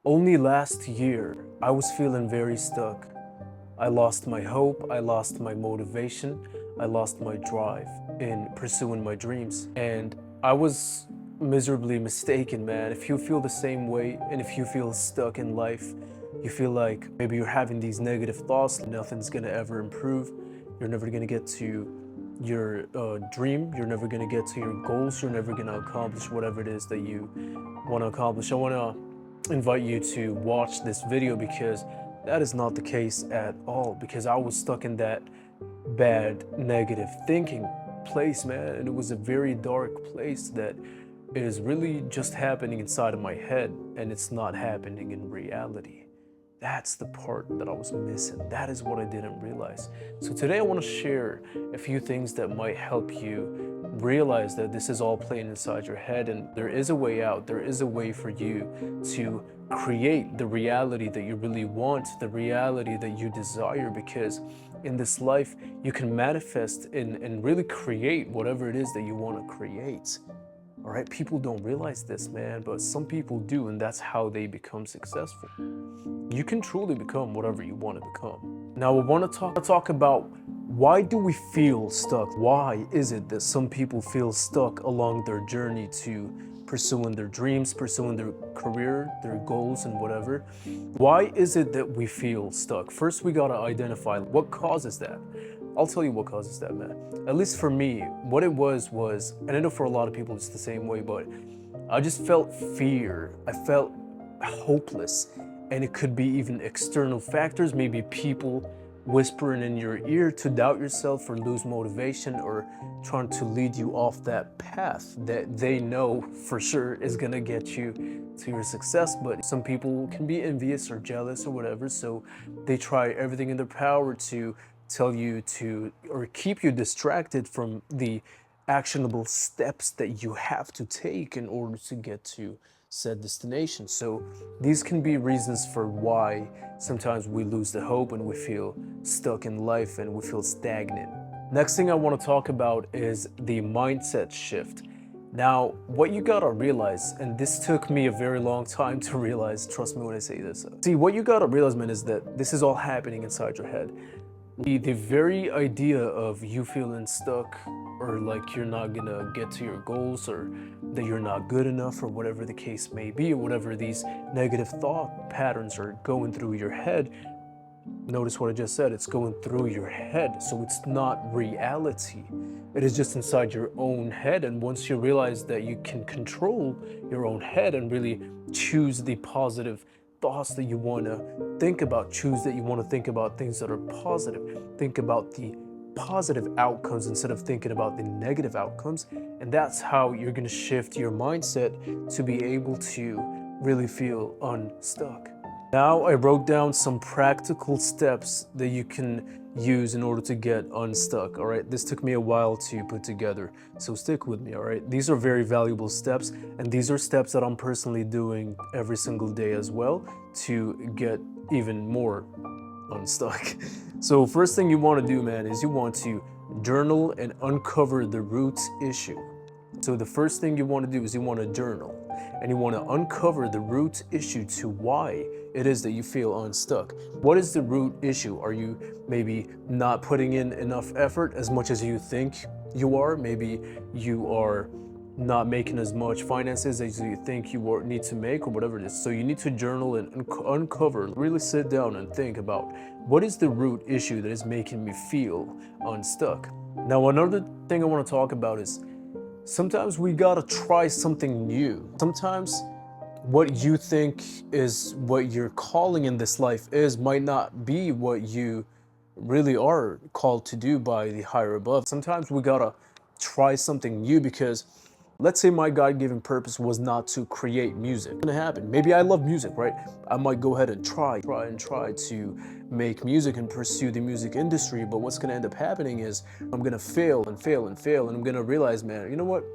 Only last year, I was feeling very stuck. I lost my hope, I lost my motivation, I lost my drive in pursuing my dreams. And I was miserably mistaken, man. If you feel the same way and if you feel stuck in life, you feel like maybe you're having these negative thoughts, nothing's gonna ever improve, you're never gonna get to your dream, you're never gonna get to your goals, you're never gonna accomplish whatever it is that you wanna accomplish. I wanna invite you to watch this video because that is not the case at all, because I was stuck in that bad negative thinking place, man, and it was a very dark place that is really just happening inside of my head and it's not happening in reality. That's the part that I was missing. That is what I didn't realize. So today I want to share a few things that might help you realize that this is all playing inside your head and there is a way out. There is a way for you to create the reality that you really want, the reality that you desire, because in this life you can manifest and really create whatever it is that you want to create. All right, people don't realize this, man, but some people do, and that's how they become successful. You can truly become whatever you want to become. Now, I want to talk about why do we feel stuck? Why is it that some people feel stuck along their journey to pursuing their dreams, pursuing their career, their goals, and whatever? Why is it that we feel stuck? First, we got to identify what causes that. I'll tell you what causes that, man. At least for me, what it was, and I know for a lot of people it's the same way, but I just felt fear. I felt hopeless. And it could be even external factors, maybe people whispering in your ear to doubt yourself or lose motivation, or trying to lead you off that path that they know for sure is gonna get you to your success. But some people can be envious or jealous or whatever, so they try everything in their power to tell you to, or keep you distracted from the actionable steps that you have to take in order to get to said destination. So these can be reasons for why sometimes we lose the hope and we feel stuck in life and we feel stagnant. Next thing I want to talk about is the mindset shift. Now, what you gotta realize, and this took me a very long time to realize, trust me when I say this. See, what you gotta realize, man, is that this is all happening inside your head. The very idea of you feeling stuck, or like you're not gonna get to your goals, or that you're not good enough, or whatever the case may be, or whatever these negative thought patterns are going through your head. Notice what I just said, it's going through your head, so it's not reality. It is just inside your own head, and once you realize that you can control your own head and really choose the positive thoughts that you want to think about, choose that you want to think about things that are positive, think about the positive outcomes instead of thinking about the negative outcomes, and that's how you're going to shift your mindset to be able to really feel unstuck. Now, I wrote down some practical steps that you can use in order to get unstuck, all right? This took me a while to put together, so stick with me, all right? These are very valuable steps, and these are steps that I'm personally doing every single day as well to get even more unstuck. So first thing you want to do, man, is you want to journal and uncover the root issue. So the first thing you want to do is you want to journal and you want to uncover the root issue to why it is that you feel unstuck. What is the root issue? Are you maybe not putting in enough effort as much as you think you are? Maybe you are not making as much finances as you think you need to make, or whatever it is. So you need to journal and uncover, really sit down and think about what is the root issue that is making me feel unstuck. Now, another thing I want to talk about is sometimes we gotta try something new. Sometimes what you think is what your calling in this life is might not be what you really are called to do by the higher above. Sometimes we gotta try something new, because let's say my God-given purpose was not to create music. It's gonna happen. Maybe I love music, right? I might go ahead and try to make music and pursue the music industry, but what's gonna end up happening is I'm gonna fail and fail and fail, and I'm gonna realize, man, you know what?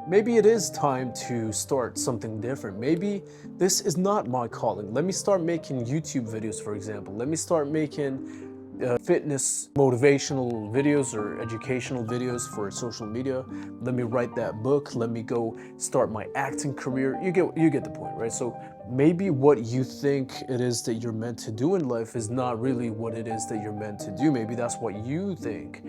Maybe it is time to start something different. Maybe this is not my calling. Let me start making YouTube videos, for example. Let me start making fitness motivational videos or educational videos for social media. Let me write that book. Let me go start my acting career. You get the point, right? So maybe what you think it is that you're meant to do in life is not really what it is that you're meant to do. Maybe that's what you think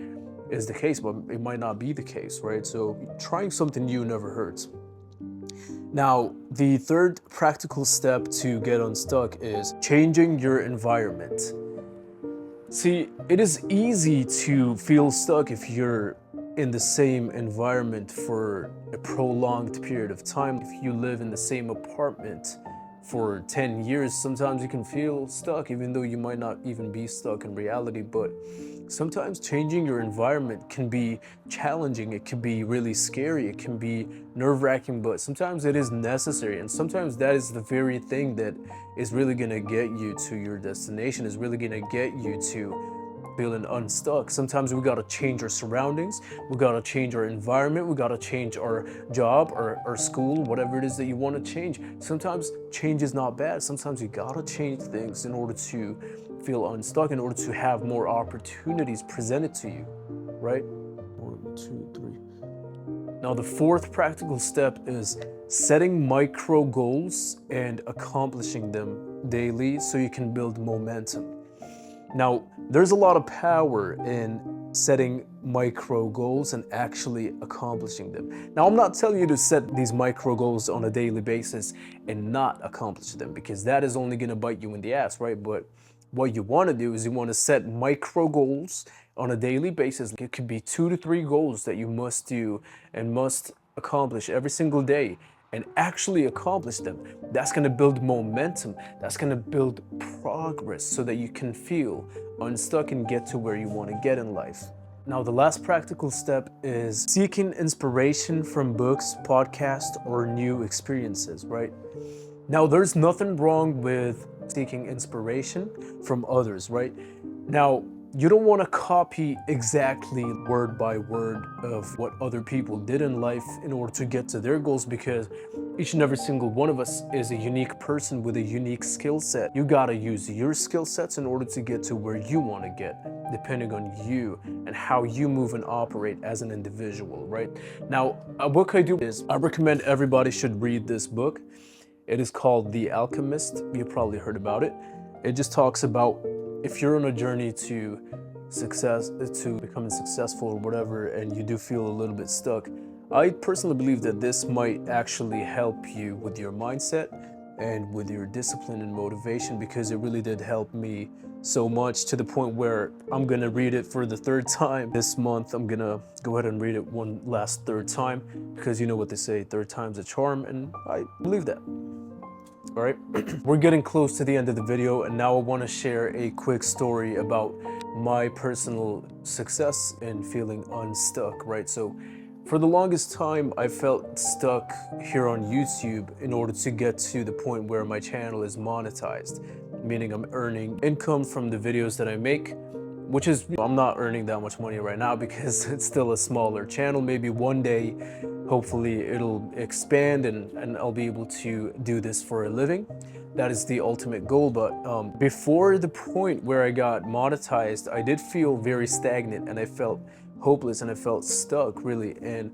is the case, but it might not be the case, right? So trying something new never hurts. Now, the third practical step to get unstuck is changing your environment. See, it is easy to feel stuck if you're in the same environment for a prolonged period of time. If you live in the same apartment for 10 years, sometimes you can feel stuck, even though you might not even be stuck in reality. But sometimes changing your environment can be challenging. It can be really scary. It can be nerve-wracking, but sometimes it is necessary. And sometimes that is the very thing that is really gonna get you to your destination, is really gonna get you to feeling unstuck. Sometimes we gotta change our surroundings, we gotta change our environment, we gotta change our job or our school, whatever it is that you wanna change. Sometimes change is not bad. Sometimes you gotta change things in order to feel unstuck, in order to have more opportunities presented to you, right? 1, 2, 3. Now, the fourth practical step is setting micro goals and accomplishing them daily so you can build momentum. Now, there's a lot of power in setting micro goals and actually accomplishing them. Now, I'm not telling you to set these micro goals on a daily basis and not accomplish them, because that is only gonna bite you in the ass, right? But what you wanna do is you wanna set micro goals on a daily basis. It could be 2 to 3 goals that you must do and must accomplish every single day, and actually accomplish them. That's gonna build momentum. That's gonna build progress so that you can feel unstuck and get to where you wanna get in life. Now, the last practical step is seeking inspiration from books, podcasts, or new experiences, right? Now, there's nothing wrong with seeking inspiration from others, right? Now, you don't want to copy exactly word by word of what other people did in life in order to get to their goals, because each and every single one of us is a unique person with a unique skill set. You gotta use your skill sets in order to get to where you want to get, depending on you and how you move and operate as an individual, right? Now, a book I do is I recommend everybody should read this book. It is called The Alchemist. You probably heard about it. It just talks about if you're on a journey to success, to becoming successful or whatever, and you do feel a little bit stuck, I personally believe that this might actually help you with your mindset and with your discipline and motivation, because it really did help me so much, to the point where I'm gonna read it for the third time this month. I'm gonna go ahead and read it one last third time, because you know what they say, third time's a charm, and I believe that. All right, we're getting close to the end of the video, and now I want to share a quick story about my personal success in feeling unstuck, right? So for the longest time, I felt stuck here on YouTube in order to get to the point where my channel is monetized, meaning I'm earning income from the videos that I make, which is, I'm not earning that much money right now because it's still a smaller channel. Maybe one day, hopefully it'll expand and I'll be able to do this for a living. That is the ultimate goal. But before the point where I got monetized, I did feel very stagnant, and I felt hopeless, and I felt stuck, really. And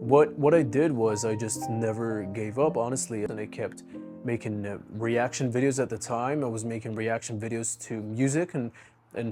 what I did was I just never gave up, honestly, and I kept making reaction videos. At the time, I was making reaction videos to music and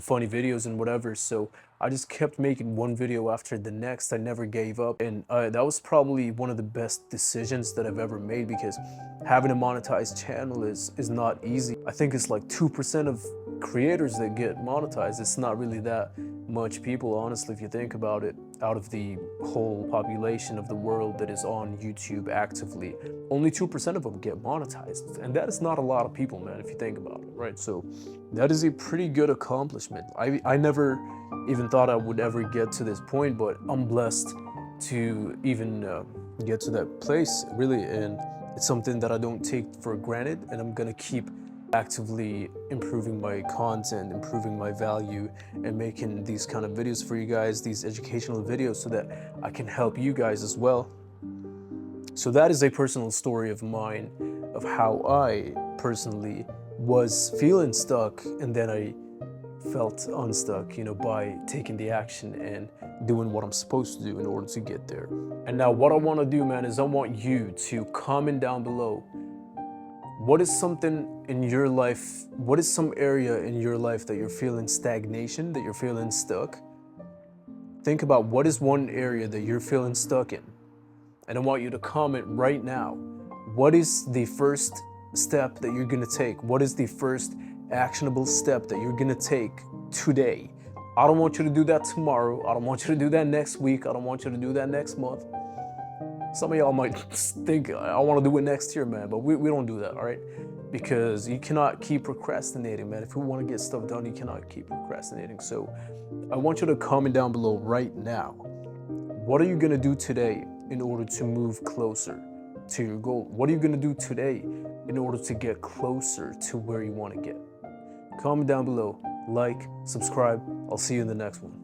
funny videos and whatever. So I just kept making one video after the next. I never gave up, and that was probably one of the best decisions that I've ever made, because having a monetized channel is not easy. I think it's like 2% of creators that get monetized. It's not really that much people, honestly, if you think about it. Out of the whole population of the world that is on YouTube actively, only 2% of them get monetized, and that is not a lot of people, man, if you think about it, right? So that is a pretty good accomplishment. I never even thought I would ever get to this point, but I'm blessed to even get to that place, really, and it's something that I don't take for granted, and I'm gonna keep actively improving my content, improving my value, and making these kind of videos for you guys, these educational videos, so that I can help you guys as well. So that is a personal story of mine, of how I personally was feeling stuck, and then I felt unstuck, by taking the action and doing what I'm supposed to do in order to get there. And now what I want to do, man, is I want you to comment down below. What is something in your life, what is some area in your life that you're feeling stagnation, that you're feeling stuck? Think about what is one area that you're feeling stuck in. And I want you to comment right now. What is the first step that you're gonna take? What is the first actionable step that you're gonna take today? I don't want you to do that tomorrow. I don't want you to do that next week. I don't want you to do that next month. Some of y'all might think, I want to do it next year, man, but we don't do that, all right? Because you cannot keep procrastinating, man. If you want to get stuff done, you cannot keep procrastinating. So I want you to comment down below right now. What are you going to do today in order to move closer to your goal? What are you going to do today in order to get closer to where you want to get? Comment down below, like, subscribe. I'll see you in the next one.